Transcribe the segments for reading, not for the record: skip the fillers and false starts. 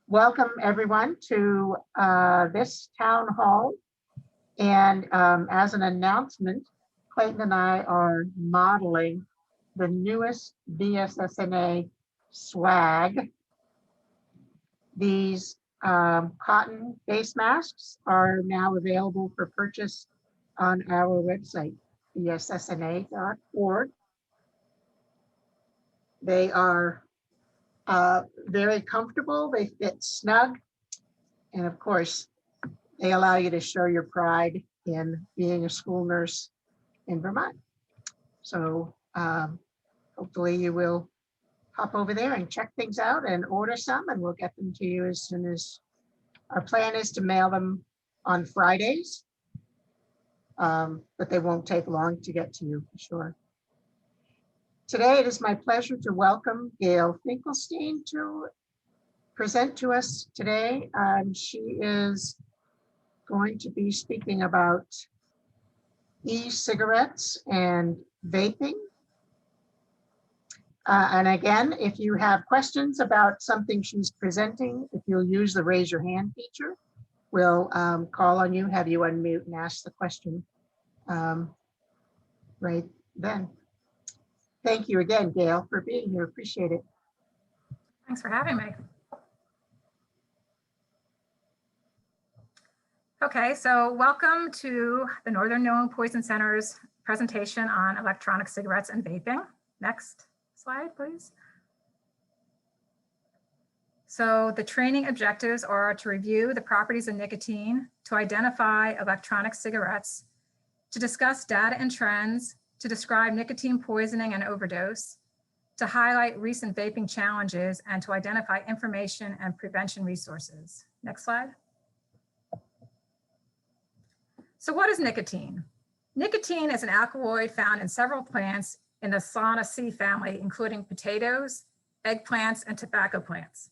Welcome everyone to this town hall. And as an announcement, Clayton and I are modeling the newest VSSNA swag. These cotton face masks are now available for purchase on our website, vssna.org. They are very comfortable, they fit snug, and of course, they allow you to show your pride in being a school nurse in Vermont. So hopefully you will hop over there and check things out and order some, and we'll get them to you as soon as our plan is to mail them on Fridays. But they won't take long to get to you for sure. Today, it is my pleasure to welcome Gayle Finkelstein to present to us today. She is going to be speaking about e-cigarettes and vaping. And again, if you have questions about something she's presenting, if you'll use the raise your hand feature, we'll call on you, have you unmute and ask the question right then. Thank you again, Gayle, for being here. Appreciate it. Thanks for having me. Okay, so welcome to the Northern New England Poison Center's presentation on electronic cigarettes and vaping. Next slide, please. So the training objectives are to review the properties of nicotine, to identify electronic cigarettes, to discuss data and trends, to describe nicotine poisoning and overdose, to highlight recent vaping challenges, and to identify information and prevention resources. Next slide. So what is nicotine? Nicotine is an alkaloid found in several plants in the Solanaceae family, including potatoes, eggplants, and tobacco plants.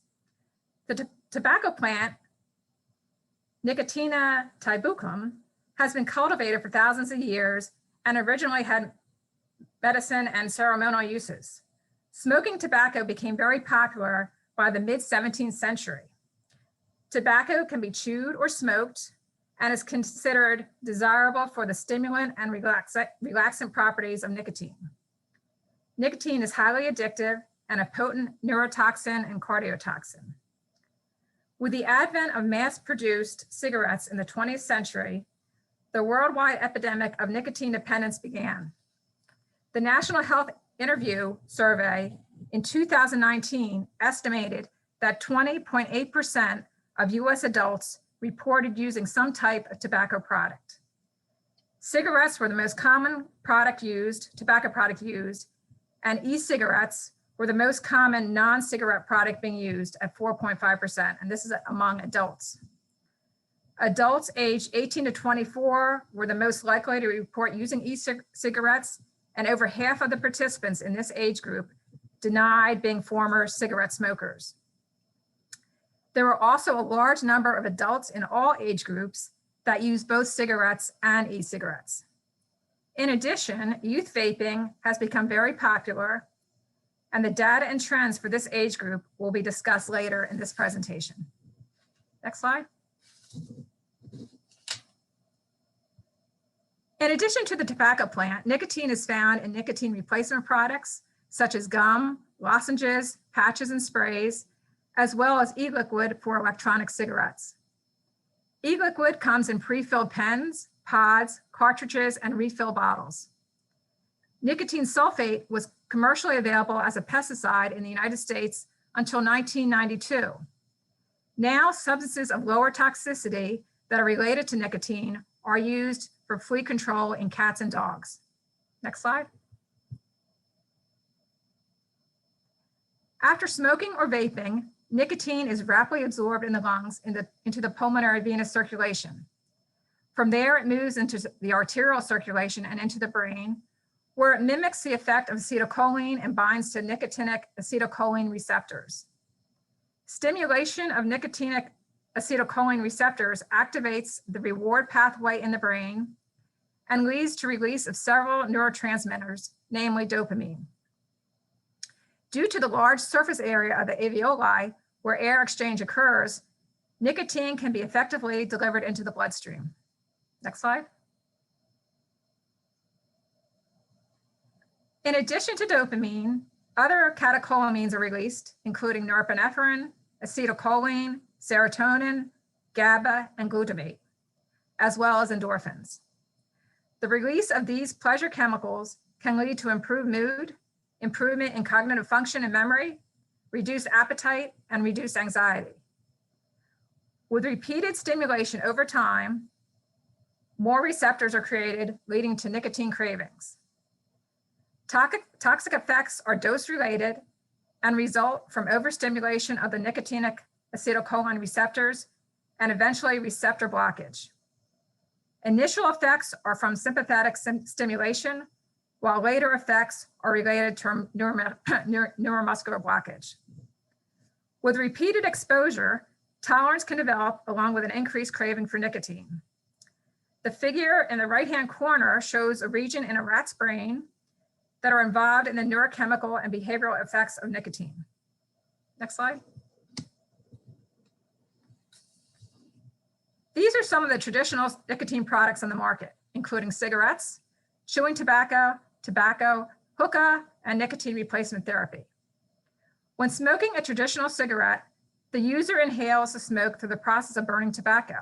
The tobacco plant, Nicotina tybucum, has been cultivated for thousands of years and originally had medicine and ceremonial uses. Smoking tobacco became very popular by the mid-17th century. Tobacco can be chewed or smoked and is considered desirable for the stimulant and relaxant properties of nicotine. Nicotine is highly addictive and a potent neurotoxin and cardiotoxin. With the advent of mass-produced cigarettes in the 20th century, the worldwide epidemic of nicotine dependence began. The National Health Interview Survey in 2019 estimated that 20.8% of US adults reported using some type of tobacco product. Cigarettes were the most common tobacco product used, and e-cigarettes were the most common non-cigarette product being used at 4.5%, and this is among adults. Adults aged 18 to 24 were the most likely to report using e-cigarettes, and over half of the participants in this age group denied being former cigarette smokers. There were also a large number of adults in all age groups that use both cigarettes and e-cigarettes. In addition, youth vaping has become very popular, and the data and trends for this age group will be discussed later in this presentation. Next slide. In addition to the tobacco plant, nicotine is found in nicotine replacement products such as gum, lozenges, patches, and sprays, as well as e-liquid for electronic cigarettes. E-liquid comes in pre-filled pens, pods, cartridges, and refill bottles. Nicotine sulfate was commercially available as a pesticide in the United States until 1992. Now, substances of lower toxicity that are related to nicotine are used for flea control in cats and dogs. Next slide. After smoking or vaping, nicotine is rapidly absorbed in the lungs into the pulmonary venous circulation. From there, it moves into the arterial circulation and into the brain, where it mimics the effect of acetylcholine and binds to nicotinic acetylcholine receptors. Stimulation of nicotinic acetylcholine receptors activates the reward pathway in the brain and leads to release of several neurotransmitters, namely dopamine. Due to the large surface area of the alveoli, where air exchange occurs, nicotine can be effectively delivered into the bloodstream. Next slide. In addition to dopamine, other catecholamines are released, including norepinephrine, acetylcholine, serotonin, GABA, and glutamate, as well as endorphins. The release of these pleasure chemicals can lead to improved mood, improvement in cognitive function and memory, reduced appetite, and reduced anxiety. With repeated stimulation over time, more receptors are created, leading to nicotine cravings. Toxic effects are dose-related and result from overstimulation of the nicotinic acetylcholine receptors and eventually receptor blockage. Initial effects are from sympathetic stimulation, while later effects are related to neuromuscular blockage. With repeated exposure, tolerance can develop along with an increased craving for nicotine. The figure in the right-hand corner shows a region in a rat's brain that are involved in the neurochemical and behavioral effects of nicotine. Next slide. These are some of the traditional nicotine products on the market, including cigarettes, chewing tobacco, hookah, and nicotine replacement therapy. When smoking a traditional cigarette, the user inhales the smoke through the process of burning tobacco.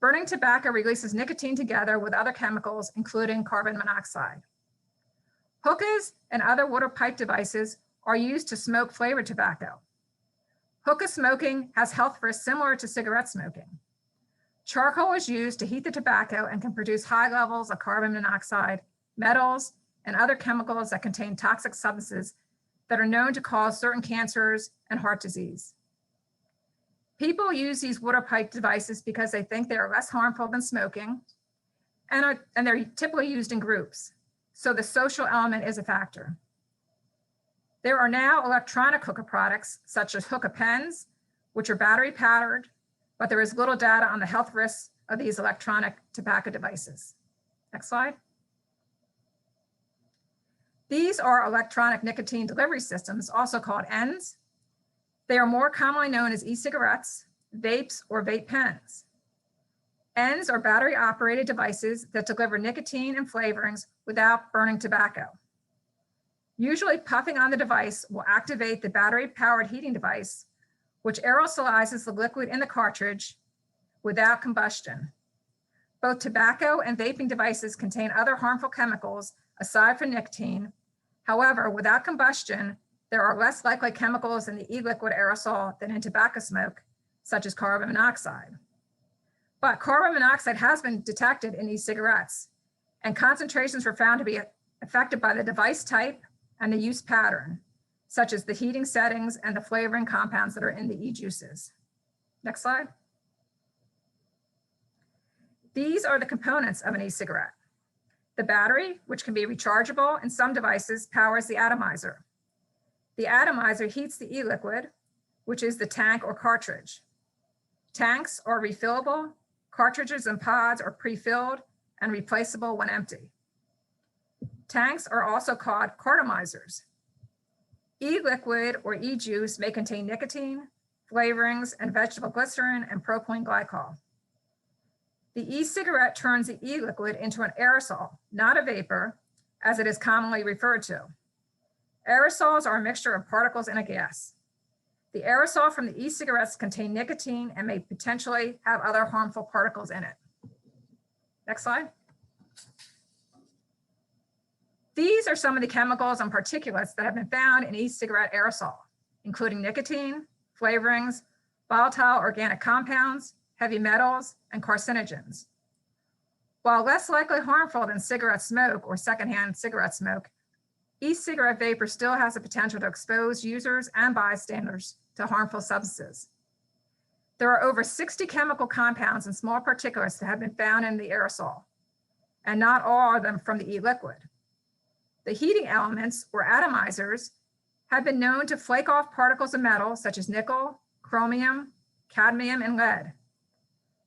Burning tobacco releases nicotine together with other chemicals, including carbon monoxide. Hookahs and other water pipe devices are used to smoke flavored tobacco. Hookah smoking has health risks similar to cigarette smoking. Charcoal is used to heat the tobacco and can produce high levels of carbon monoxide, metals, and other chemicals that contain toxic substances that are known to cause certain cancers and heart disease. People use these water pipe devices because they think they are less harmful than smoking, and they're typically used in groups. So the social element is a factor. There are now electronic hookah products, such as hookah pens, which are battery powered, but there is little data on the health risks of these electronic tobacco devices. Next slide. These are electronic nicotine delivery systems, also called ENDS. They are more commonly known as e-cigarettes, vapes, or vape pens. ENDS are battery-operated devices that deliver nicotine and flavorings without burning tobacco. Usually, puffing on the device will activate the battery-powered heating device, which aerosolizes the liquid in the cartridge without combustion. Both tobacco and vaping devices contain other harmful chemicals aside from nicotine. However, without combustion, there are less likely chemicals in the e-liquid aerosol than in tobacco smoke, such as carbon monoxide. But carbon monoxide has been detected in e-cigarettes, and concentrations were found to be affected by the device type and the use pattern, such as the heating settings and the flavoring compounds that are in the e-juices. Next slide. These are the components of an e-cigarette. The battery, which can be rechargeable in some devices, powers the atomizer. The atomizer heats the e-liquid, which is the tank or cartridge. Tanks are refillable. Cartridges and pods are pre-filled and replaceable when empty. Tanks are also called cartomizers. E-liquid or e-juice may contain nicotine, flavorings, and vegetable glycerin and propylene glycol. The e-cigarette turns the e-liquid into an aerosol, not a vapor, as it is commonly referred to. Aerosols are a mixture of particles in a gas. The aerosol from the e-cigarettes contain nicotine and may potentially have other harmful particles in it. Next slide. These are some of the chemicals and particulates that have been found in e-cigarette aerosol, including nicotine, flavorings, volatile organic compounds, heavy metals, and carcinogens. While less likely harmful than cigarette smoke or secondhand cigarette smoke, e-cigarette vapor still has the potential to expose users and bystanders to harmful substances. There are over 60 chemical compounds and small particulates that have been found in the aerosol, and not all of them from the e-liquid. The heating elements, or atomizers, have been known to flake off particles of metal such as nickel, chromium, cadmium, and lead.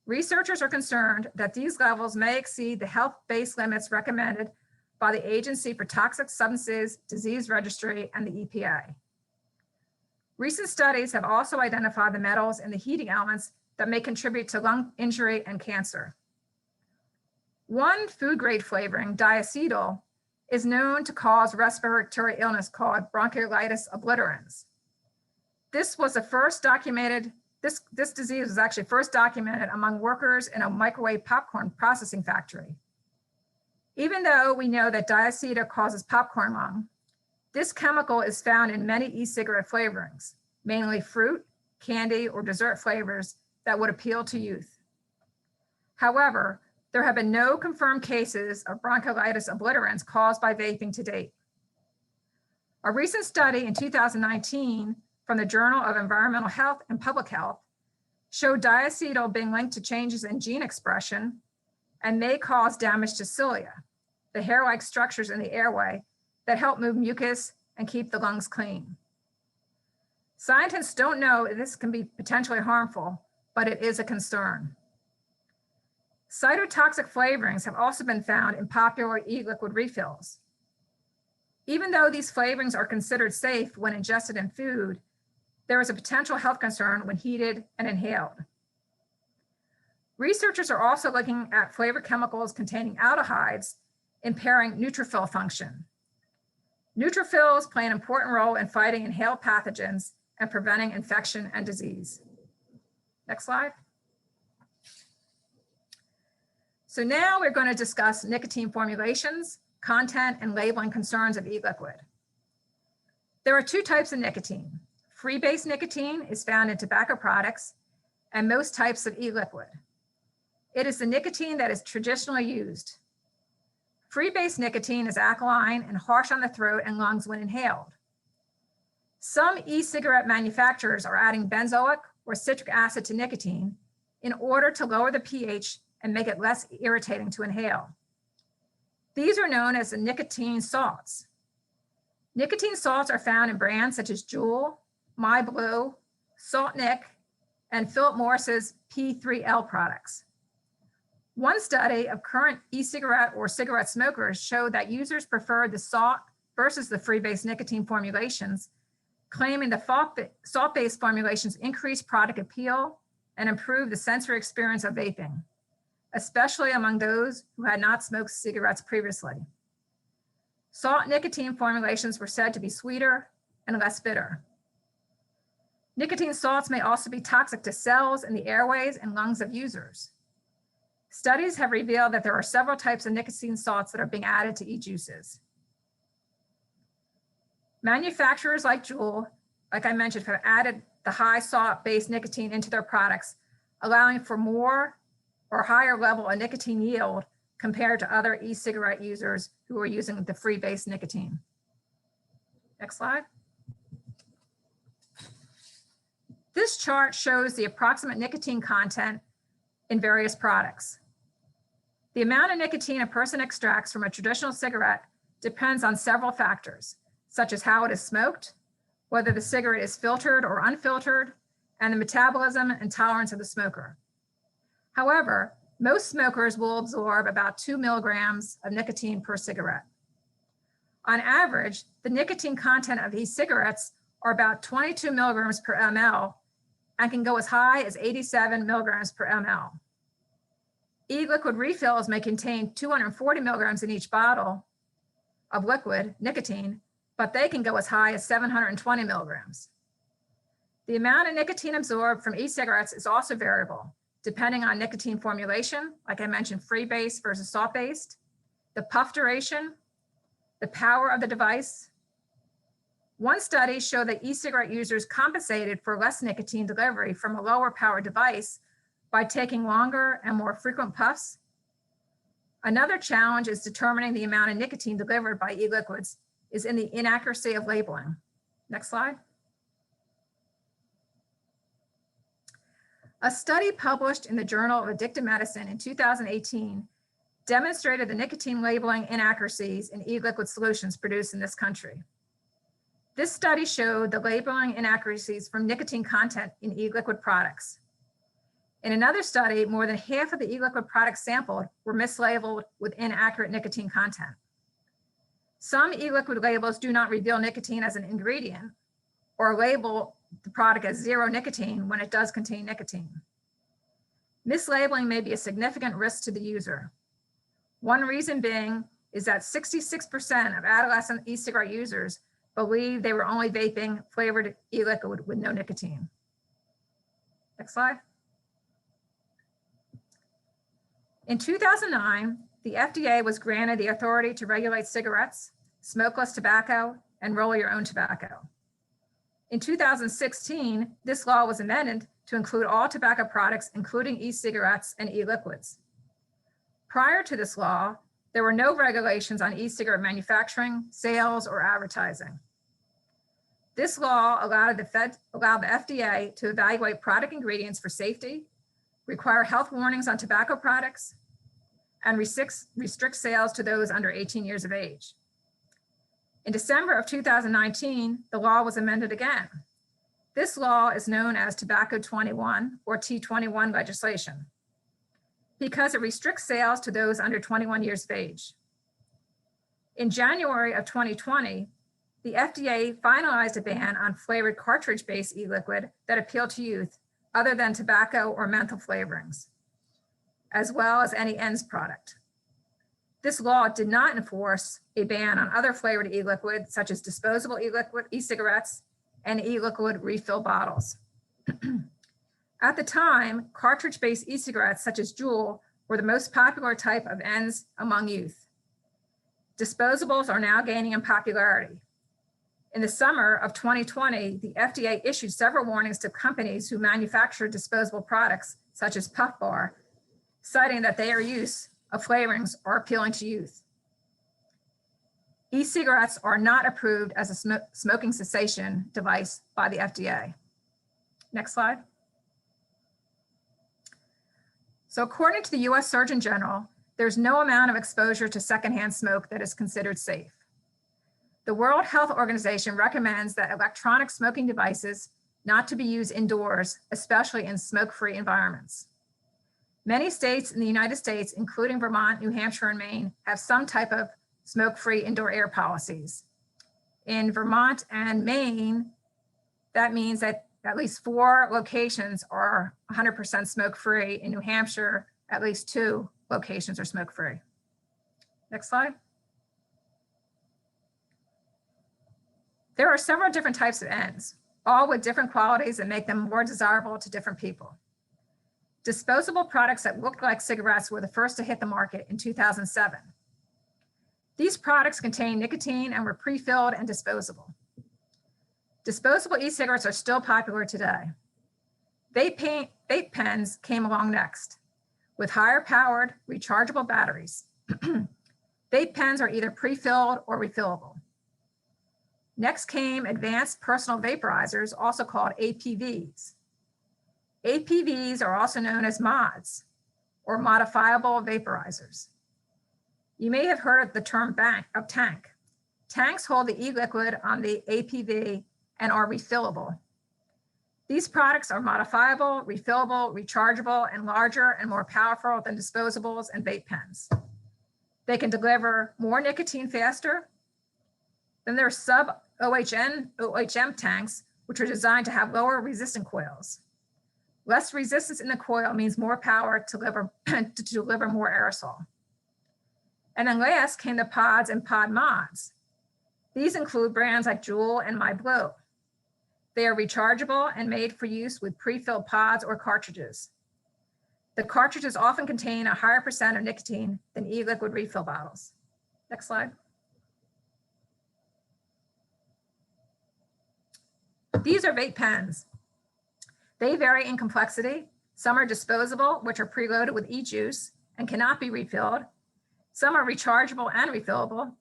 Researchers are concerned that these levels may exceed the health-based limits recommended by the Agency for Toxic Substances Disease Registry and the EPA. Recent studies have also identified the metals in the heating elements that may contribute to lung injury and cancer. One food-grade flavoring, diacetyl, is known to cause respiratory illness called bronchiolitis obliterans. This disease was actually first documented among workers in a microwave popcorn processing factory. Even though we know that diacetyl causes popcorn lung, this chemical is found in many e-cigarette flavorings, mainly fruit, candy, or dessert flavors that would appeal to youth. However, there have been no confirmed cases of bronchiolitis obliterans caused by vaping to date. A recent study in 2019 from the Journal of Environmental Health and Public Health showed diacetyl being linked to changes in gene expression and may cause damage to cilia, the hair-like structures in the airway that help move mucus and keep the lungs clean. Scientists don't know if this can be potentially harmful, but it is a concern. Cytotoxic flavorings have also been found in popular e-liquid refills. Even though these flavorings are considered safe when ingested in food, there is a potential health concern when heated and inhaled. Researchers are also looking at flavor chemicals containing aldehydes impairing neutrophil function. Neutrophils play an important role in fighting inhaled pathogens and preventing infection and disease. Next slide. So now we're going to discuss nicotine formulations, content, and labeling concerns of e-liquid. There are two types of nicotine. Free-base nicotine is found in tobacco products and most types of e-liquid. It is the nicotine that is traditionally used. Free-base nicotine is alkaline and harsh on the throat and lungs when inhaled. Some e-cigarette manufacturers are adding benzoic or citric acid to nicotine in order to lower the pH and make it less irritating to inhale. These are known as the nicotine salts. Nicotine salts are found in brands such as Juul, My Blue, Salt Nic, and Philip Morris's P3L products. One study of current e-cigarette or cigarette smokers showed that users preferred the salt versus the free-base nicotine formulations, claiming the salt-based formulations increase product appeal and improve the sensory experience of vaping, especially among those who had not smoked cigarettes previously. Salt nicotine formulations were said to be sweeter and less bitter. Nicotine salts may also be toxic to cells in the airways and lungs of users. Studies have revealed that there are several types of nicotine salts that are being added to e-juices. Manufacturers like Juul, like I mentioned, have added the high salt-based nicotine into their products, allowing for more or higher level of nicotine yield compared to other e-cigarette users who are using the free-base nicotine. Next slide. This chart shows the approximate nicotine content in various products. The amount of nicotine a person extracts from a traditional cigarette depends on several factors, such as how it is smoked, whether the cigarette is filtered or unfiltered, and the metabolism and tolerance of the smoker. However, most smokers will absorb about 2 milligrams of nicotine per cigarette. On average, the nicotine content of e-cigarettes are about 22 milligrams per ml and can go as high as 87 milligrams per ml. E-liquid refills may contain 240 milligrams in each bottle of liquid nicotine, but they can go as high as 720 milligrams. The amount of nicotine absorbed from e-cigarettes is also variable, depending on nicotine formulation, like I mentioned, free-base versus salt-based, the puff duration, the power of the device. One study showed that e-cigarette users compensated for less nicotine delivery from a lower power device by taking longer and more frequent puffs. Another challenge is determining the amount of nicotine delivered by e-liquids is in the inaccuracy of labeling. Next slide. A study published in the Journal of Addictive Medicine in 2018 demonstrated the nicotine labeling inaccuracies in e-liquid solutions produced in this country. This study showed the labeling inaccuracies from nicotine content in e-liquid products. In another study, more than half of the e-liquid products sampled were mislabeled with inaccurate nicotine content. Some e-liquid labels do not reveal nicotine as an ingredient or label the product as zero nicotine when it does contain nicotine. Mislabeling may be a significant risk to the user. One reason being is that 66% of adolescent e-cigarette users believe they were only vaping flavored e-liquid with no nicotine. Next slide. In 2009, the FDA was granted the authority to regulate cigarettes, smokeless tobacco, and roll your own tobacco. In 2016, this law was amended to include all tobacco products, including e-cigarettes and e-liquids. Prior to this law, there were no regulations on e-cigarette manufacturing, sales, or advertising. This law allowed the FDA to evaluate product ingredients for safety, require health warnings on tobacco products, and restrict sales to those under 18 years of age. In December of 2019, the law was amended again. This law is known as Tobacco 21 or T21 legislation because it restricts sales to those under 21 years of age. In January of 2020, the FDA finalized a ban on flavored cartridge-based e-liquid that appealed to youth other than tobacco or menthol flavorings, as well as any ENDS product. This law did not enforce a ban on other flavored e-liquid, such as disposable e-liquid, e-cigarettes, and e-liquid refill bottles. At the time, cartridge-based e-cigarettes, such as Juul, were the most popular type of ENDS among youth. Disposables are now gaining in popularity. In the summer of 2020, the FDA issued several warnings to companies who manufacture disposable products, such as Puff Bar, citing that their use of flavorings are appealing to youth. E-cigarettes are not approved as a smoking cessation device by the FDA. Next slide. So according to the US Surgeon General, there's no amount of exposure to secondhand smoke that is considered safe. The World Health Organization recommends that electronic smoking devices not to be used indoors, especially in smoke-free environments. Many states in the United States, including Vermont, New Hampshire, and Maine, have some type of smoke-free indoor air policies. In Vermont and Maine, that means that at least 4 locations are 100% smoke-free. In New Hampshire, at least 2 locations are smoke-free. Next slide. There are several different types of ENDS, all with different qualities that make them more desirable to different people. Disposable products that looked like cigarettes were the first to hit the market in 2007. These products contain nicotine and were pre-filled and disposable. Disposable e-cigarettes are still popular today. Vape pens came along next with higher powered rechargeable batteries. Vape pens are either pre-filled or refillable. Next came advanced personal vaporizers, also called APVs. APVs are also known as mods, or modifiable vaporizers. You may have heard of the term tank. Tanks hold the e-liquid on the APV and are refillable. These products are modifiable, refillable, rechargeable, and larger and more powerful than disposables and vape pens. They can deliver more nicotine faster. Then there are sub-OHM tanks, which are designed to have lower resistant coils. Less resistance in the coil means more power to deliver more aerosol. And then last came the pods and pod mods. These include brands like Juul and MyBlue. They are rechargeable and made for use with pre-filled pods or cartridges. The cartridges often contain a higher percent of nicotine than e-liquid refill bottles. Next slide. These are vape pens. They vary in complexity. Some are disposable, which are preloaded with e-juice and cannot be refilled. Some are rechargeable and refillable.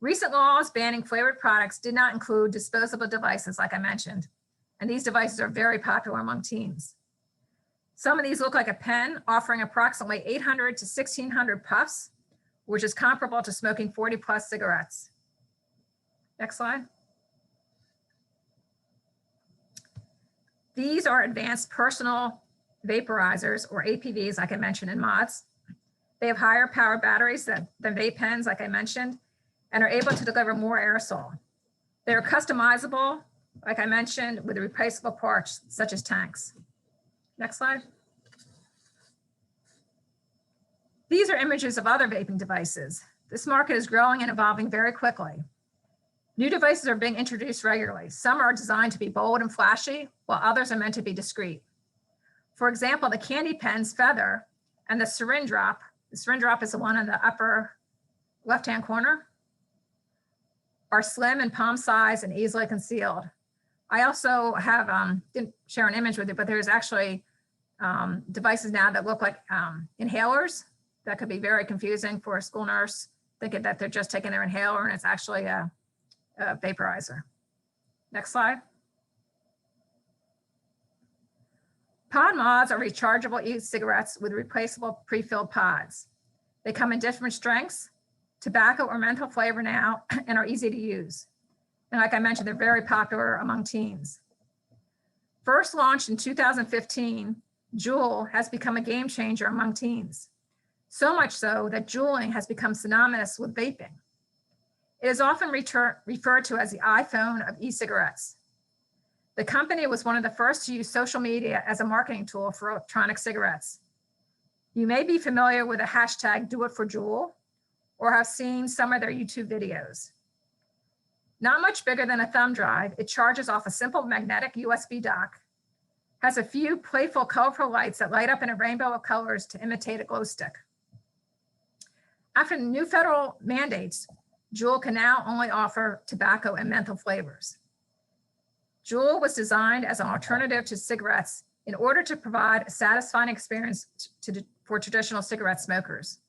Recent laws banning flavored products did not include disposable devices, like I mentioned, and these devices are very popular among teens. Some of these look like a pen, offering approximately 800 to 1,600 puffs, which is comparable to smoking 40 plus cigarettes. Next slide. These are advanced personal vaporizers, or APVs, like I mentioned, in mods. They have higher power batteries than vape pens, like I mentioned, and are able to deliver more aerosol. They are customizable like I mentioned, with replaceable parts such as tanks. Next slide. These are images of other vaping devices. This market is growing and evolving very quickly. New devices are being introduced regularly. Some are designed to be bold and flashy, while others are meant to be discreet. For example, the Candy Pen's Feather and the Syringe Drop. The Syringe Drop is the one in the upper left-hand corner, are slim and palm size and easily concealed. I also have, didn't share an image with you, but there's actually devices now that look like inhalers. That could be very confusing for a school nurse, thinking that they're just taking their inhaler and it's actually a vaporizer. Next slide. Pod mods are rechargeable e-cigarettes with replaceable pre-filled pods. They come in different strengths, tobacco or menthol flavor now, and are easy to use. And like I mentioned, they're very popular among teens. First launched in 2015, Juul has become a game changer among teens. So much so that juuling has become synonymous with vaping. It is often referred to as the iPhone of e-cigarettes. The company was one of the first to use social media as a marketing tool for electronic cigarettes. You may be familiar with the hashtag #DoItForJuul or have seen some of their YouTube videos. Not much bigger than a thumb drive, it charges off a simple magnetic USB dock, has a few playful, colorful lights that light up in a rainbow of colors to imitate a glow stick. After the new federal mandates, Juul can now only offer tobacco and menthol flavors. Juul was designed as an alternative to cigarettes in order to provide a satisfying experience for traditional cigarette smokers.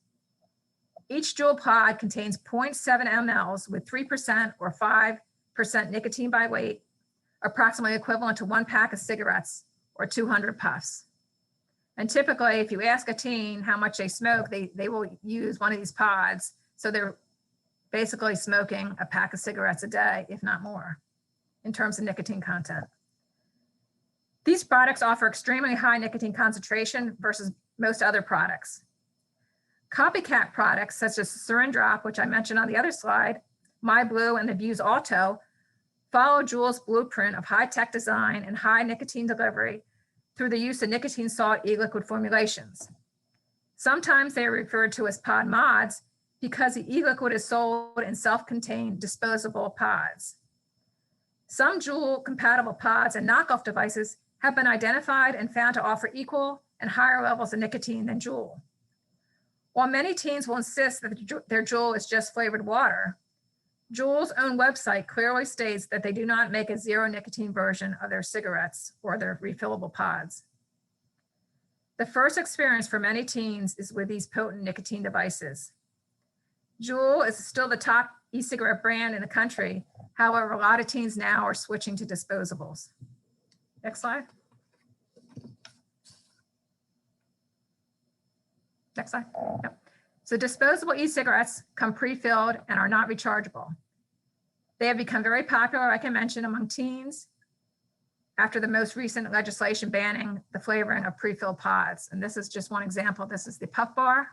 Each Juul pod contains 0.7 mLs with 3% or 5% nicotine by weight, approximately equivalent to 1 pack of cigarettes or 200 puffs. And typically, if you ask a teen how much they smoke, they will use one of these pods. So they're basically smoking a pack of cigarettes a day, if not more, in terms of nicotine content. These products offer extremely high nicotine concentration versus most other products. Copycat products such as Syringe Drop, which I mentioned on the other slide, My Blue and the Vuse Alto, follow Juul's blueprint of high-tech design and high nicotine delivery through the use of nicotine salt e-liquid formulations. Sometimes they are referred to as pod mods because the e-liquid is sold in self-contained disposable pods. Some Juul-compatible pods and knockoff devices have been identified and found to offer equal and higher levels of nicotine than Juul. While many teens will insist that their Juul is just flavored water, Juul's own website clearly states that they do not make a zero nicotine version of their cigarettes or their refillable pods. The first experience for many teens is with these potent nicotine devices. Juul is still the top e-cigarette brand in the country. However, a lot of teens now are switching to disposables. Next slide. Next slide. Yep. So disposable e-cigarettes come pre-filled and are not rechargeable. They have become very popular, like I mentioned, among teens after the most recent legislation banning the flavoring of pre-filled pods. And this is just one example. This is the Puff Bar,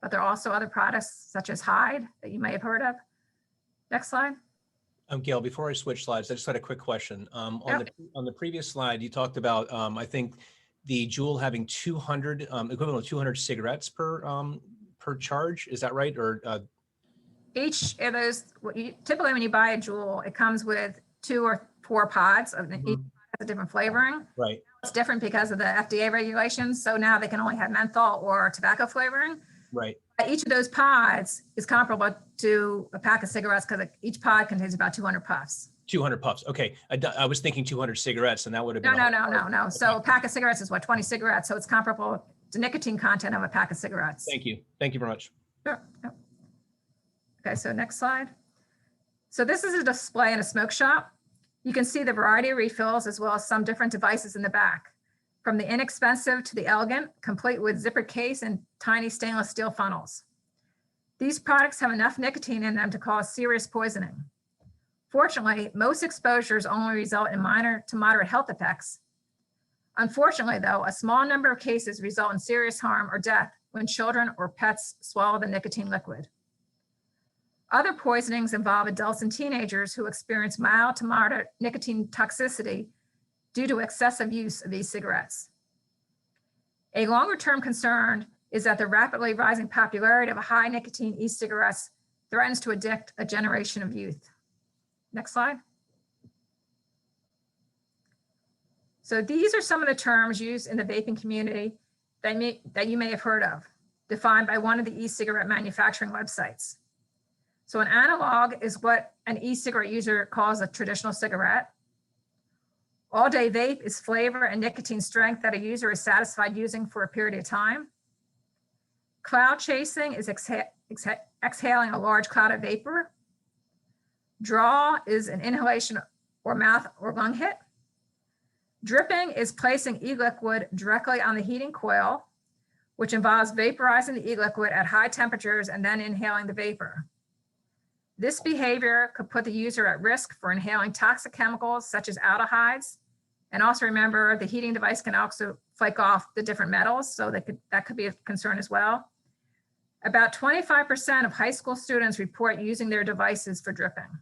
but there are also other products such as Hyde that you may have heard of. Next slide. Gayle, before I switch slides, I just had a quick question. On the previous slide, you talked about, I think, the Juul having 200, equivalent of 200 cigarettes per charge. Is that right? Or each of those, typically when you buy a Juul, it comes with 2 or 4 pods of each has a different flavoring. Right. It's different because of the FDA regulations. So now they can only have menthol or tobacco flavoring. Right. Each of those pods is comparable to a pack of cigarettes because each pod contains about 200 puffs. 200 puffs. Okay. I was thinking 200 cigarettes, and that would have been No. Okay. So a pack of cigarettes is what, 20 cigarettes. So it's comparable to nicotine content of a pack of cigarettes. Thank you. Thank you very much. Sure. Yep. Okay, so next slide. So this is a display in a smoke shop. You can see the variety of refills as well as some different devices in the back, from the inexpensive to the elegant, complete with zippered case and tiny stainless steel funnels. These products have enough nicotine in them to cause serious poisoning. Fortunately, most exposures only result in minor to moderate health effects. Unfortunately, though, a small number of cases result in serious harm or death when children or pets swallow the nicotine liquid. Other poisonings involve adults and teenagers who experience mild to moderate nicotine toxicity due to excessive use of e-cigarettes. A longer-term concern is that the rapidly rising popularity of high nicotine e-cigarettes threatens to addict a generation of youth. Next slide. So these are some of the terms used in the vaping community that you may have heard of, defined by one of the e-cigarette manufacturing websites. So an analog is what an e-cigarette user calls a traditional cigarette. All-day vape is flavor and nicotine strength that a user is satisfied using for a period of time. Cloud chasing is exhaling a large cloud of vapor. Draw is an inhalation or mouth or lung hit. Dripping is placing e-liquid directly on the heating coil, which involves vaporizing the e-liquid at high temperatures and then inhaling the vapor. This behavior could put the user at risk for inhaling toxic chemicals such as aldehydes. And also remember, the heating device can also flake off the different metals, so that could be a concern as well. About 25% of high school students report using their devices for dripping.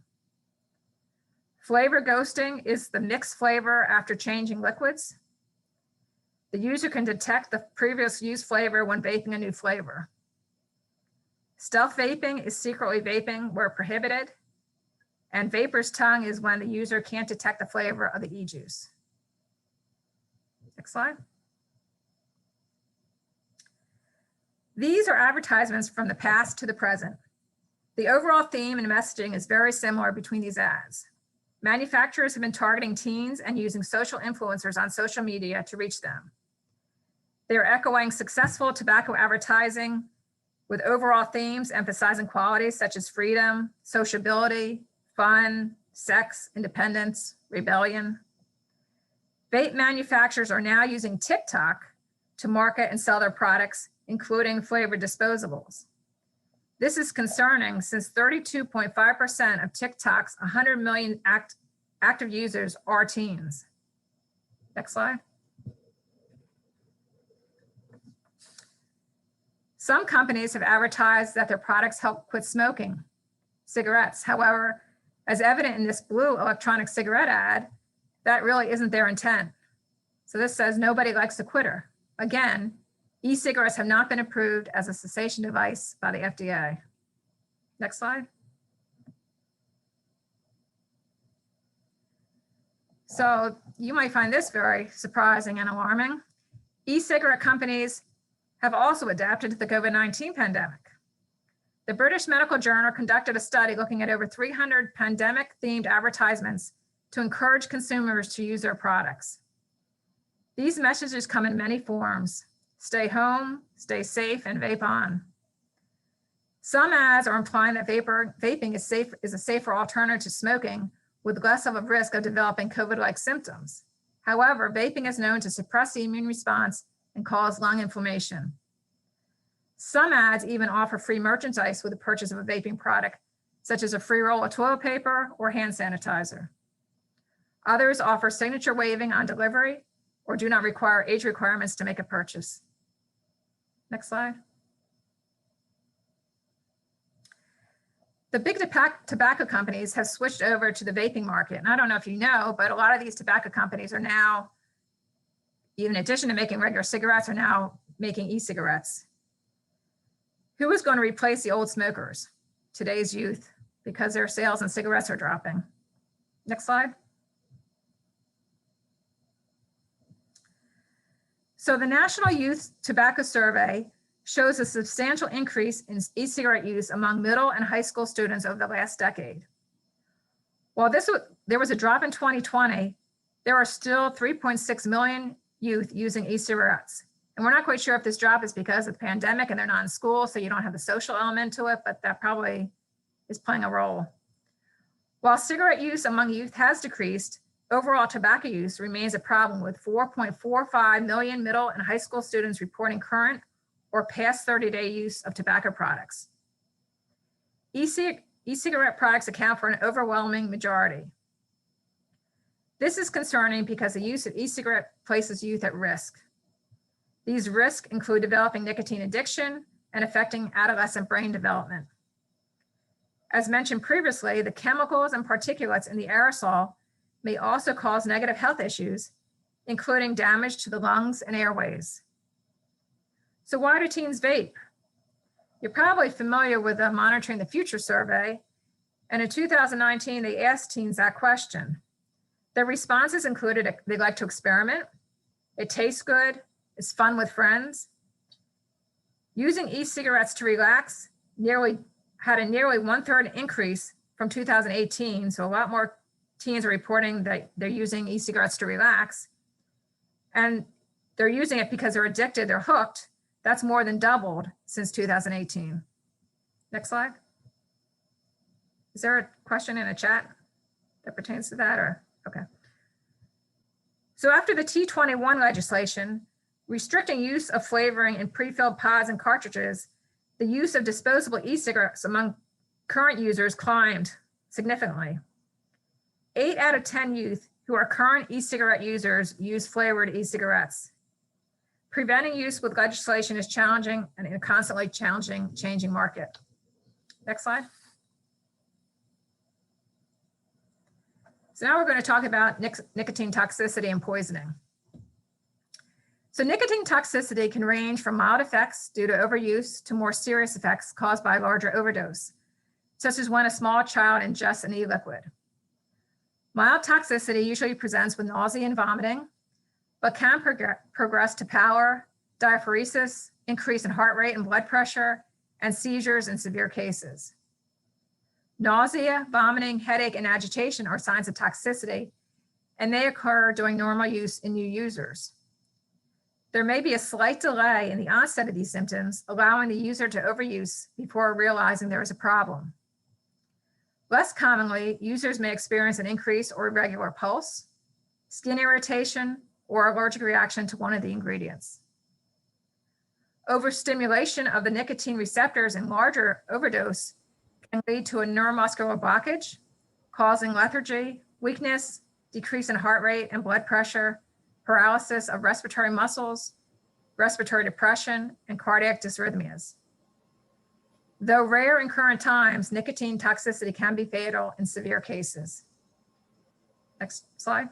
Flavor ghosting is the mixed flavor after changing liquids. The user can detect the previous used flavor when vaping a new flavor. Stealth vaping is secretly vaping where prohibited. And vapor's tongue is when the user can't detect the flavor of the e-juice. Next slide. These are advertisements from the past to the present. The overall theme and messaging is very similar between these ads. Manufacturers have been targeting teens and using social influencers on social media to reach them. They are echoing successful tobacco advertising with overall themes emphasizing qualities such as freedom, sociability, fun, sex, independence, rebellion. Vape manufacturers are now using TikTok to market and sell their products, including flavored disposables. This is concerning since 32.5% of TikTok's 100 million active users are teens. Next slide. Some companies have advertised that their products help quit smoking cigarettes. However, as evident in this blue electronic cigarette ad, that really isn't their intent. So this says nobody likes a quitter. Again, e-cigarettes have not been approved as a cessation device by the FDA. Next slide. So you might find this very surprising and alarming. E-cigarette companies have also adapted to the COVID-19 pandemic. The British Medical Journal conducted a study looking at over 300 pandemic-themed advertisements to encourage consumers to use their products. These messages come in many forms: stay home, stay safe, and vape on. Some ads are implying that vaping is a safer alternative to smoking with less of a risk of developing COVID-like symptoms. However, vaping is known to suppress the immune response and cause lung inflammation. Some ads even offer free merchandise with the purchase of a vaping product, such as a free roll of toilet paper or hand sanitizer. Others offer signature waiving on delivery or do not require age requirements to make a purchase. Next slide. The big tobacco companies have switched over to the vaping market. And I don't know if you know, but a lot of these tobacco companies are now, in addition to making regular cigarettes, are now making e-cigarettes. Who is going to replace the old smokers? Today's youth, because their sales in cigarettes are dropping. Next slide. So the National Youth Tobacco Survey shows a substantial increase in e-cigarette use among middle and high school students over the last decade. While there was a drop in 2020, there are still 3.6 million youth using e-cigarettes. And we're not quite sure if this drop is because of the pandemic and they're not in school, so you don't have the social element to it, but that probably is playing a role. While cigarette use among youth has decreased, overall tobacco use remains a problem, with 4.45 million middle and high school students reporting current or past 30-day use of tobacco products. E-cigarette products account for an overwhelming majority. This is concerning because the use of e-cigarette places youth at risk. These risks include developing nicotine addiction and affecting adolescent brain development. As mentioned previously, the chemicals and particulates in the aerosol may also cause negative health issues, including damage to the lungs and airways. So why do teens vape? You're probably familiar with the Monitoring the Future survey, and in 2019, they asked teens that question. Their responses included they like to experiment, it tastes good, it's fun with friends. Using e-cigarettes to relax had a nearly 1/3 increase from 2018, so a lot more teens are reporting that they're using e-cigarettes to relax, and they're using it because they're addicted, they're hooked. That's more than doubled since 2018. Next slide. Is there a question in the chat that pertains to that, or, okay. So after the T21 legislation, restricting use of flavoring in pre-filled pods and cartridges, the use of disposable e-cigarettes among current users climbed significantly. 8 out of 10 youth who are current e-cigarette users use flavored e-cigarettes. Preventing use with legislation is challenging and in a constantly changing market. Next slide. So now we're going to talk about nicotine toxicity and poisoning. So nicotine toxicity can range from mild effects due to overuse to more serious effects caused by a larger overdose, such as when a small child ingests an e-liquid. Mild toxicity usually presents with nausea and vomiting, but can progress to pallor, diaphoresis, increase in heart rate and blood pressure, and seizures in severe cases. Nausea, vomiting, headache, and agitation are signs of toxicity, and they occur during normal use in new users. There may be a slight delay in the onset of these symptoms, allowing the user to overuse before realizing there is a problem. Less commonly, users may experience an increase or irregular pulse, skin irritation, or allergic reaction to one of the ingredients. Overstimulation of the nicotine receptors in larger overdose can lead to a neuromuscular blockage, causing lethargy, weakness, decrease in heart rate and blood pressure, paralysis of respiratory muscles, respiratory depression, and cardiac dysrhythmias. Though rare in current times, nicotine toxicity can be fatal in severe cases. Next slide.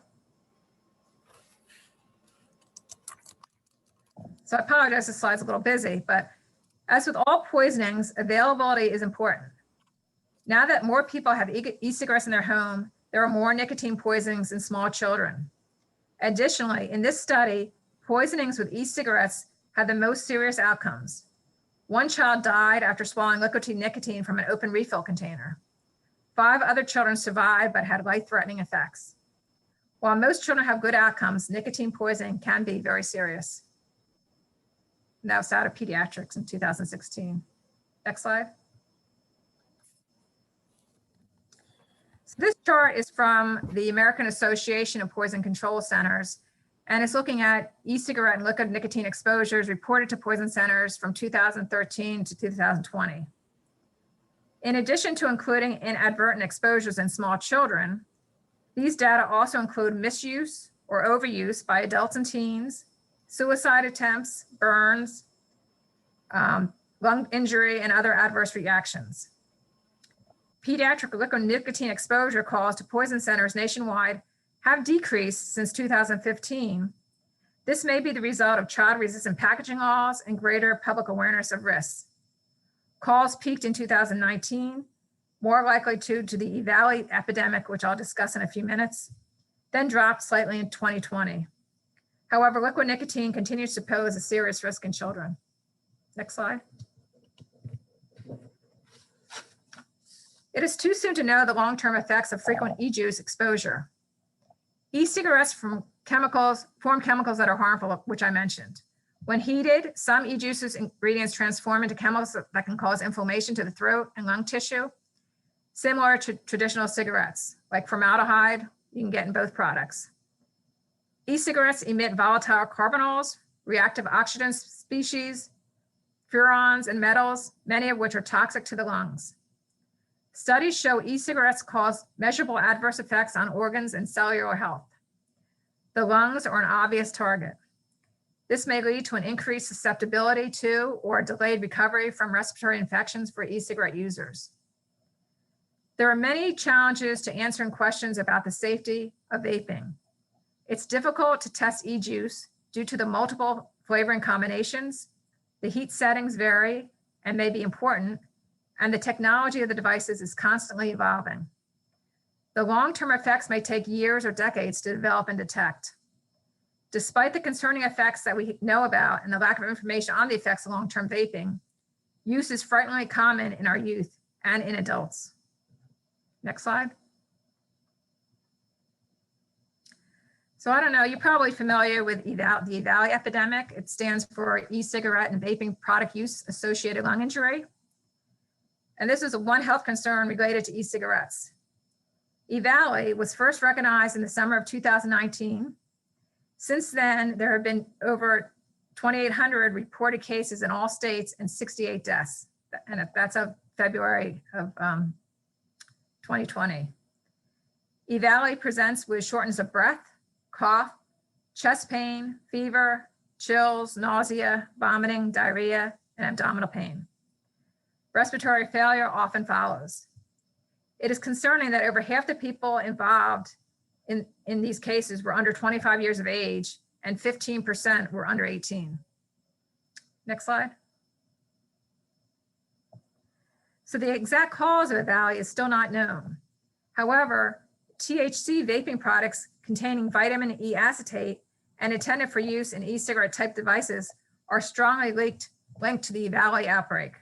So I apologize, this slide's a little busy, but as with all poisonings, availability is important. Now that more people have e-cigarettes in their home, there are more nicotine poisonings in small children. Additionally, in this study, poisonings with e-cigarettes had the most serious outcomes. One child died after swallowing nicotine from an open refill container. 5 other children survived but had life-threatening effects. While most children have good outcomes, nicotine poisoning can be very serious. That was out of pediatrics in 2016. Next slide. So this chart is from the American Association of Poison Control Centers, and it's looking at e-cigarette and liquid nicotine exposures reported to poison centers from 2013 to 2020. In addition to including inadvertent exposures in small children, these data also include misuse or overuse by adults and teens, suicide attempts, burns, lung injury, and other adverse reactions. Pediatric liquid nicotine exposure calls to poison centers nationwide have decreased since 2015. This may be the result of child-resistant packaging laws and greater public awareness of risks. Calls peaked in 2019, more likely due to the E-Valley epidemic, which I'll discuss in a few minutes, then dropped slightly in 2020. However, liquid nicotine continues to pose a serious risk in children. Next slide. It is too soon to know the long-term effects of frequent e-juice exposure. E-cigarettes form chemicals that are harmful, which I mentioned. When heated, some e-juices ingredients transform into chemicals that can cause inflammation to the throat and lung tissue, similar to traditional cigarettes, like formaldehyde you can get in both products. E-cigarettes emit volatile carbonyls, reactive oxygen species, furans, and metals, many of which are toxic to the lungs. Studies show e-cigarettes cause measurable adverse effects on organs and cellular health. The lungs are an obvious target. This may lead to an increased susceptibility to or delayed recovery from respiratory infections for e-cigarette users. There are many challenges to answering questions about the safety of vaping. It's difficult to test e-juice due to the multiple flavoring combinations. The heat settings vary and may be important, and the technology of the devices is constantly evolving. The long-term effects may take years or decades to develop and detect. Despite the concerning effects that we know about and the lack of information on the effects of long-term vaping, use is frighteningly common in our youth and in adults. Next slide. So I don't know, you're probably familiar with the EVALI epidemic. It stands for e-cigarette and vaping product use associated lung injury. And this is one health concern related to e-cigarettes. EVALI was first recognized in the summer of 2019. Since then, there have been over 2,800 reported cases in all states and 68 deaths. And that's of February of 2020. EVALI presents with shortness of breath, cough, chest pain, fever, chills, nausea, vomiting, diarrhea, and abdominal pain. Respiratory failure often follows. It is concerning that over half the people involved in these cases were under 25 years of age and 15% were under 18. Next slide. So the exact cause of EVALI is still not known. However, THC vaping products containing vitamin E acetate and intended for use in e-cigarette type devices are strongly linked to the EVALI outbreak.